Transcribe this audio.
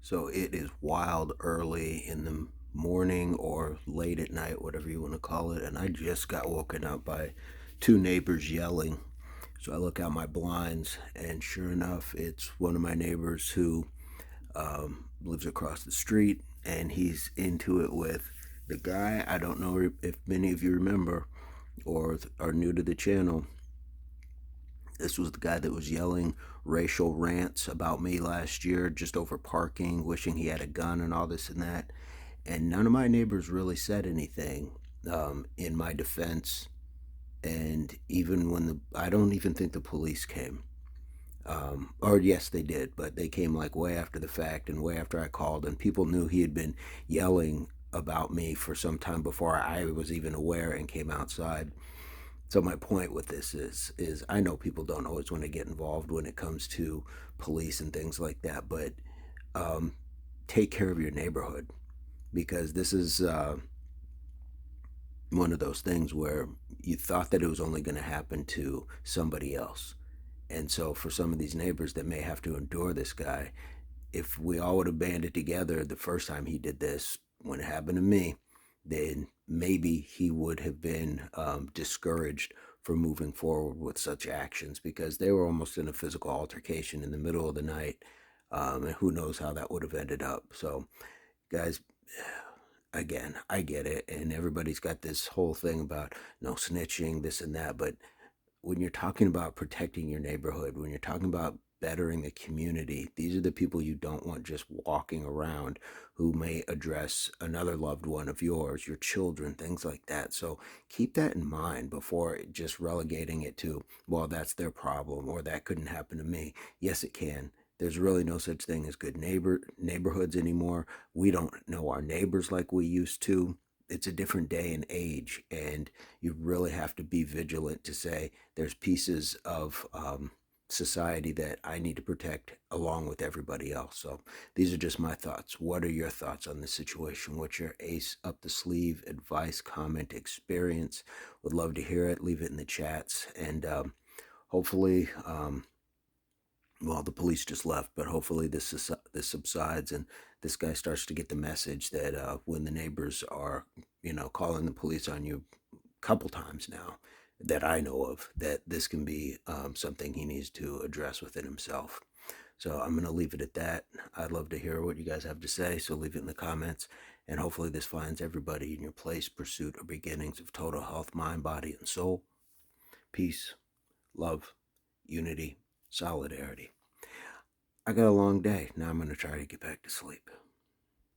So it is wild early in the morning or late at night, whatever you want to call it. And I just got woken up by two neighbors yelling. So I look out my blinds, and sure enough, it's one of my neighbors who lives across the street, and he's into it with the guy. I don't know if many of you remember or are new to the channel. This was the guy that was yelling racial rants about me last year just over parking, wishing he had a gun and all this and that. And none of my neighbors really said anything in my defense. And even when I don't even think the police came. Or yes, they did, but they came like way after the fact and way after I called, and people knew he had been yelling about me for some time before I was even aware and came outside. So my point with this is I know people don't always want to get involved when it comes to police and things like that, but um, take care of your neighborhood, because this is one of those things where you thought that it was only going to happen to somebody else. And so for some of these neighbors that may have to endure this guy, if we all would have banded together the first time he did this, when it happened to me, then maybe he would have been discouraged from moving forward with such actions, because they were almost in a physical altercation in the middle of the night. And who knows how that would have ended up. So, guys, again, I get it. And everybody's got this whole thing about no snitching, this and that. But when you're talking about protecting your neighborhood, when you're talking about bettering the community, these are the people you don't want just walking around who may address another loved one of yours, your children, things like that. So keep that in mind before just relegating it to, well, that's their problem or that couldn't happen to me. Yes, it can. There's really no such thing as good neighborhoods anymore. We don't know our neighbors like we used to. It's a different day and age, and you really have to be vigilant to say there's pieces of society that I need to protect along with everybody else. So these are just my thoughts. What are your thoughts on this situation? What's your ace up the sleeve advice, comment, experience? Would love to hear it. Leave it in the chats, and hopefully, well, the police just left, but hopefully this subsides and this guy starts to get the message that when the neighbors are, calling the police on you a couple times now that I know of, that this can be something he needs to address within himself. So I'm going to leave it at that. I'd love to hear what you guys have to say, so leave it in the comments. And hopefully this finds everybody in your place. Pursuit or beginnings of total health, mind, body, and soul. Peace, love, unity, solidarity. I got a long day. Now I'm going to try to get back to sleep.